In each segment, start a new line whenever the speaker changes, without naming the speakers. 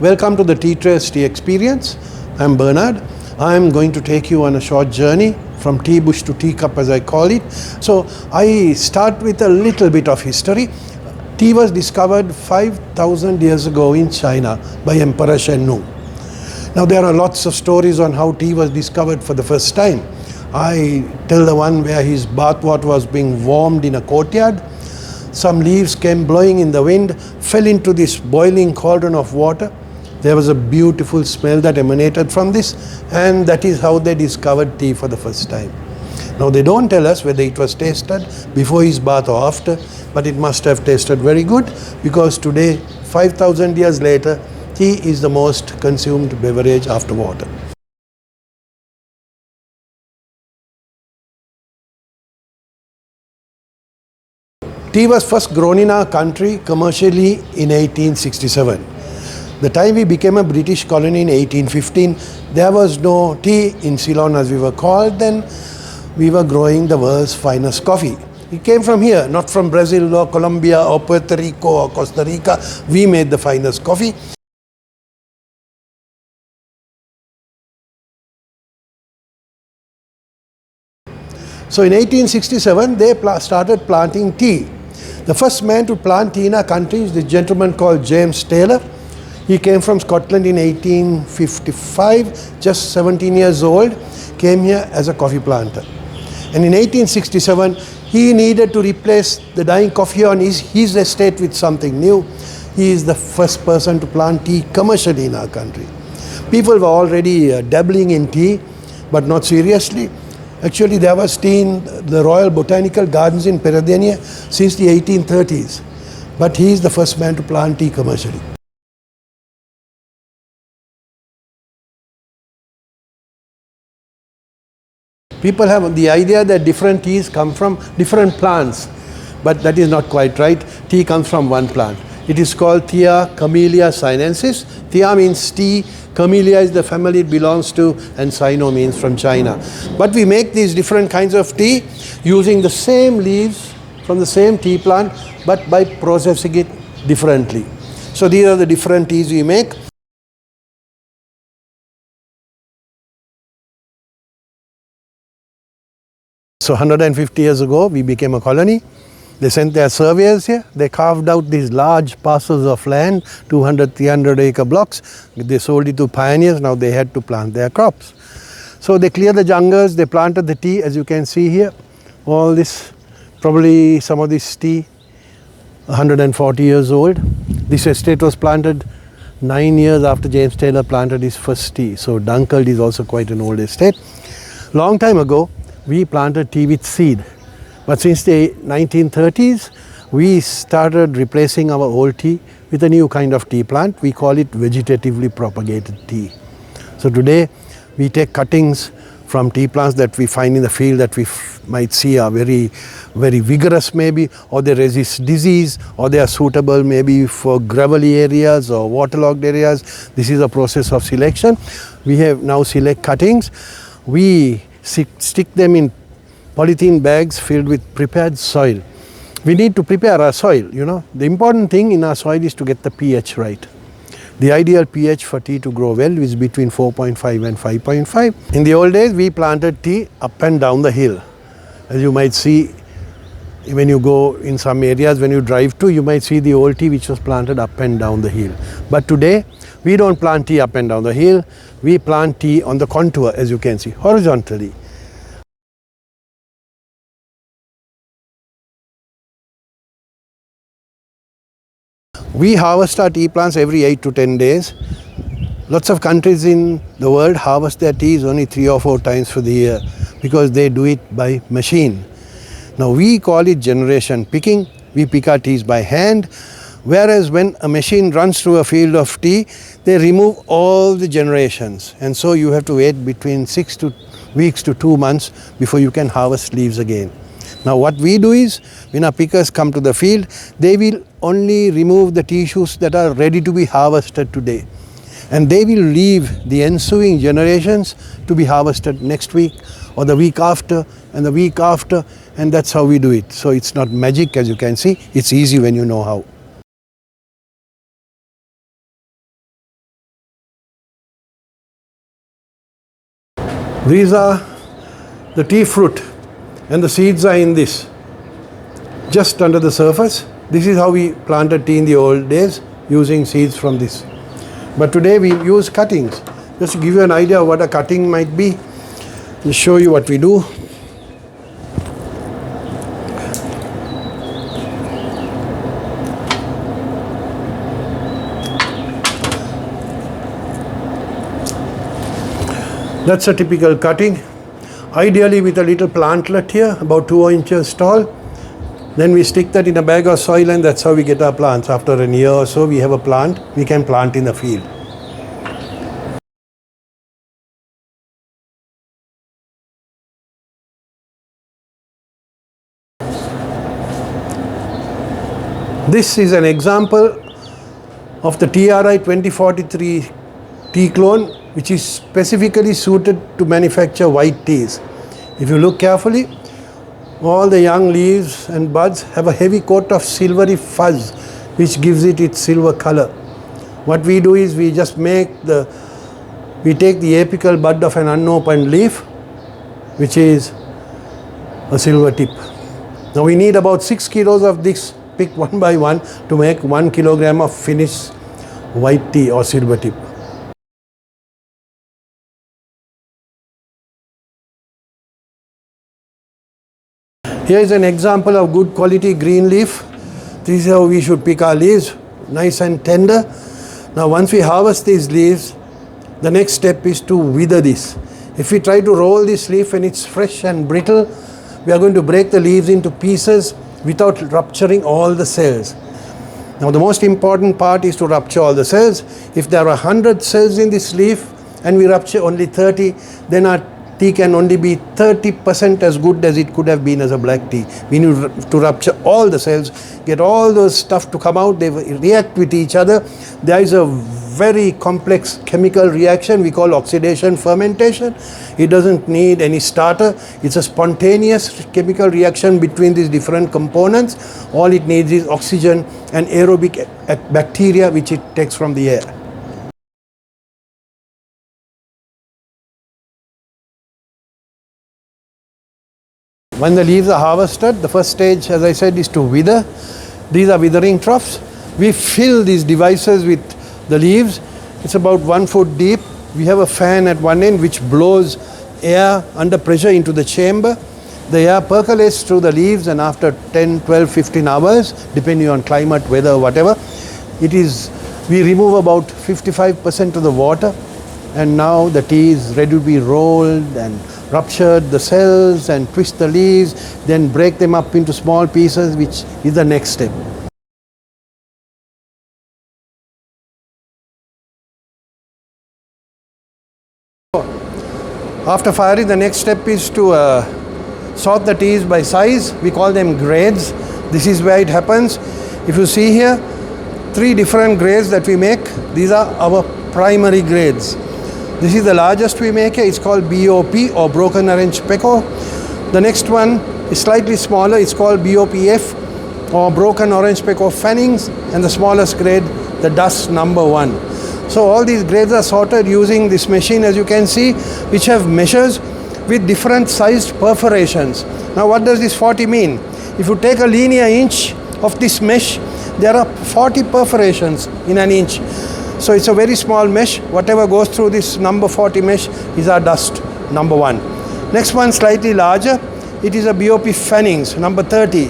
Welcome to the Tea Trace Tea Experience. I'm Bernard. I'm going to take you on a short journey from tea bush to teacup, as I call it. So I start with a little bit of history. Tea was discovered 5,000 years ago in China by Emperor Shennu. Now there are lots of stories on how tea was discovered for the first time. I tell the one where his bath water was being warmed in a courtyard. Some leaves came blowing in the wind, fell into this boiling cauldron of water. There was a beautiful smell that emanated from this, and that is how they discovered tea for the first time. Now they don't tell us whether it was tasted before his bath or after, but it must have tasted very good, because today, 5,000 years later, tea is the most consumed beverage after water. Tea was first grown in our country commercially in 1867. The time we became a British colony in 1815, there was no tea in Ceylon, as we were called. Then we were growing the world's finest coffee. It came from here, not from Brazil or Colombia or Puerto Rico or Costa Rica. We made the finest coffee. So in 1867, they started planting tea. The first man to plant tea in our country is this gentleman called James Taylor. He came from Scotland in 1855, just 17 years old, came here as a coffee planter. And in 1867, he needed to replace the dying coffee on his estate with something new. He is the first person to plant tea commercially in our country. People were already dabbling in tea, but not seriously. Actually, there was tea in the Royal Botanical Gardens in Peradeniya since the 1830s. But he is the first man to plant tea commercially. People have the idea that different teas come from different plants, but that is not quite right. Tea comes from one plant. It is called Thea Camellia sinensis. Thea means tea, Camellia is the family it belongs to, and Sino means from China. But we make these different kinds of tea using the same leaves from the same tea plant, but by processing it differently. So these are the different teas we make. So 150 years ago, we became a colony. They sent their surveyors here. They carved out these large parcels of land, 200, 300 acre blocks. They sold it to pioneers. Now they had to plant their crops. So they cleared the jungles. They planted the tea, as you can see here. All this, probably some of this tea, 140 years old. This estate was planted 9 years after James Taylor planted his first tea. So Dunkeld is also quite an old estate. Long time ago, we planted tea with seed. But since the 1930s, we started replacing our old tea with a new kind of tea plant. We call it vegetatively propagated tea. So today, we take cuttings from tea plants that we find in the field that we might see are very, very vigorous maybe, or they resist disease, or they are suitable maybe for gravelly areas or waterlogged areas. This is a process of selection. We have now select cuttings. We stick them in polythene bags filled with prepared soil. We need to prepare our soil, you know. The important thing in our soil is to get the pH right. The ideal pH for tea to grow well is between 4.5 and 5.5. In the old days, we planted tea up and down the hill. As you might see, when you go in some areas, when you drive to, you might see the old tea which was planted up and down the hill. But today, we don't plant tea up and down the hill. We plant tea on the contour, as you can see, horizontally. We harvest our tea plants every 8 to 10 days. Lots of countries in the world harvest their teas only 3 or 4 times for the year because they do it by machine. Now we call it generation picking. We pick our teas by hand, whereas when a machine runs through a field of tea, they remove all the generations. And so you have to wait between 6 weeks to 2 months before you can harvest leaves again. Now what we do is, when our pickers come to the field, they will only remove the tea shoots that are ready to be harvested today. And they will leave the ensuing generations to be harvested next week or the week after and the week after, and that's how we do it. So it's not magic, as you can see, it's easy when you know how. These are the tea fruit and the seeds are in this, just under the surface. This is how we planted tea in the old days, using seeds from this. But today we use cuttings. Just to give you an idea of what a cutting might be, I'll show you what we do. That's a typical cutting, ideally with a little plantlet here, about 2 inches tall. Then we stick that in a bag of soil and that's how we get our plants. After a year or so we have a plant, we can plant in the field. This is an example of the TRI 2043 tea clone, which is specifically suited to manufacture white teas. If you look carefully, all the young leaves and buds have a heavy coat of silvery fuzz which gives it its silver color. What we do is we just take the apical bud of an unopened leaf, which is a silver tip. Now we need about 6 kilos of this, picked one by one, to make 1 kilogram of finished white tea or silver tip. Here is an example of good quality green leaf. This is how we should pick our leaves, nice and tender. Now once we harvest these leaves, the next step is to wither this. If we try to roll this leaf and it's fresh and brittle, we are going to break the leaves into pieces without rupturing all the cells. Now the most important part is to rupture all the cells. If there are 100 cells in this leaf and we rupture only 30, then our tea can only be 30% as good as it could have been as a black tea. We need to rupture all the cells, get all those stuff to come out, they react with each other. There is a very complex chemical reaction we call oxidation fermentation. It doesn't need any starter. It's a spontaneous chemical reaction between these different components. All it needs is oxygen and aerobic bacteria which it takes from the air. When the leaves are harvested, the first stage, as I said, is to wither. These are withering troughs. We fill these devices with the leaves. It's about 1 foot deep. We have a fan at one end which blows air under pressure into the chamber. The air percolates through the leaves, and after 10, 12, 15 hours, depending on climate, weather, whatever, we remove about 55% of the water, and now the tea is ready to be rolled and ruptured the cells and twist the leaves, then break them up into small pieces, which is the next step. After firing, the next step is to sort the teas by size. We call them grades. This is where it happens. If you see here, 3 different grades that we make. These are our primary grades. This is the largest we make here. It's called BOP or broken orange pekoe. The next one is slightly smaller. It's called BOPF or broken orange pekoe fannings, and the smallest grade, the dust number 1. So all these grades are sorted using this machine, as you can see, which have measures with different sized perforations. Now what does this 40 mean? If you take a linear inch of this mesh, there are 40 perforations in an inch. So it's a very small mesh. Whatever goes through this number 40 mesh is our dust, number 1. Next one, slightly larger. It is a BOP fannings, number 30.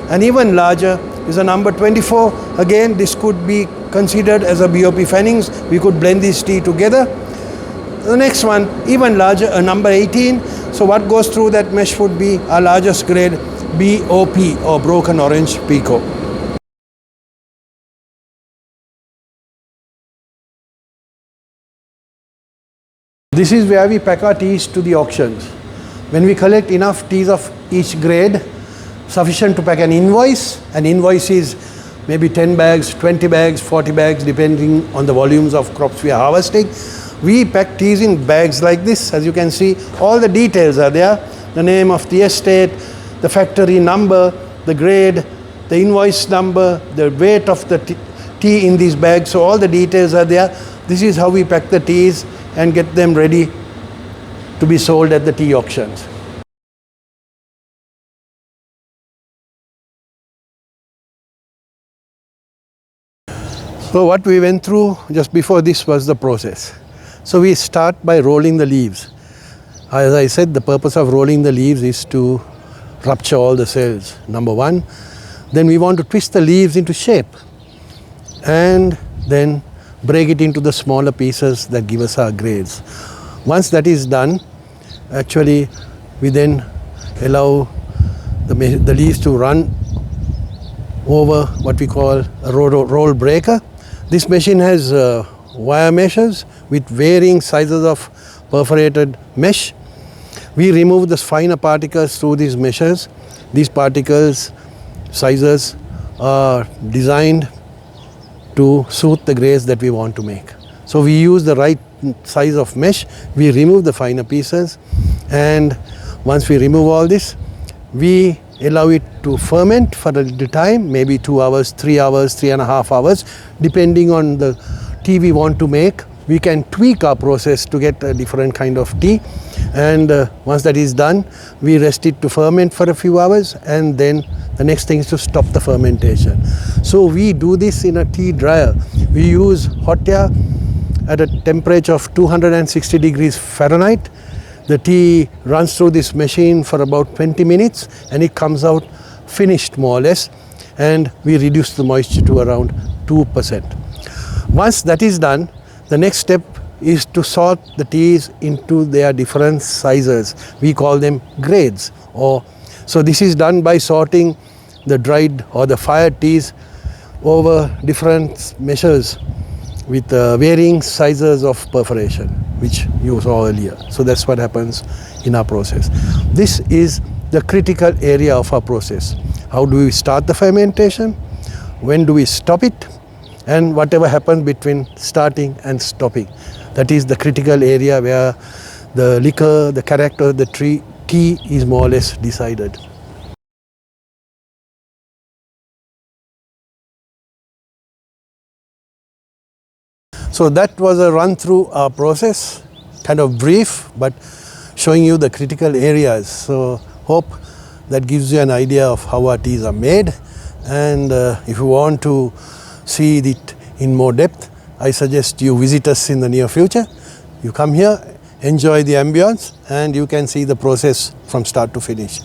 And even larger is a number 24. Again, this could be considered as a BOP fannings. We could blend these tea together. The next one, even larger, a number 18. So what goes through that mesh would be our largest grade, BOP or broken orange pekoe. This is where we pack our teas to the auctions. When we collect enough teas of each grade, sufficient to pack an invoice is maybe 10 bags, 20 bags, 40 bags, depending on the volumes of crops we are harvesting. We pack teas in bags like this. As you can see, all the details are there. The name of the estate, the factory number, the grade, the invoice number, the weight of the tea in these bags. So all the details are there. This is how we pack the teas and get them ready to be sold at the tea auctions. So what we went through just before this was the process. So we start by rolling the leaves. As I said, the purpose of rolling the leaves is to rupture all the cells, number one. Then we want to twist the leaves into shape and then break it into the smaller pieces that give us our grades. Once that is done, actually we then allow the leaves to run over what we call a roll breaker. This machine has wire meshes with varying sizes of perforated mesh. We remove the finer particles through these meshes. These particles sizes are designed to suit the grades that we want to make. So we use the right size of mesh, we remove the finer pieces, and once we remove all this, we allow it to ferment for a little time, maybe 2 hours, 3 hours, 3.5 hours, depending on the tea we want to make. We can tweak our process to get a different kind of tea, and once that is done, we rest it to ferment for a few hours, and then the next thing is to stop the fermentation. So we do this in a tea dryer. We use hot air at a temperature of 260 degrees Fahrenheit. The tea runs through this machine for about 20 minutes and it comes out finished more or less, and we reduce the moisture to around 2%. Once that is done, the next step is to sort the teas into their different sizes. We call them grades. So this is done by sorting the dried or the fired teas over different measures with varying sizes of perforation, which you saw earlier. So that's what happens in our process. This is the critical area of our process. How do we start the fermentation? When do we stop it? And whatever happens between starting and stopping. That is the critical area where the liquor, the character of the tea is more or less decided. So that was a run through our process, kind of brief, but showing you the critical areas. So hope that gives you an idea of how our teas are made. And if you want to see it in more depth, I suggest you visit us in the near future. You come here, enjoy the ambience, and you can see the process from start to finish.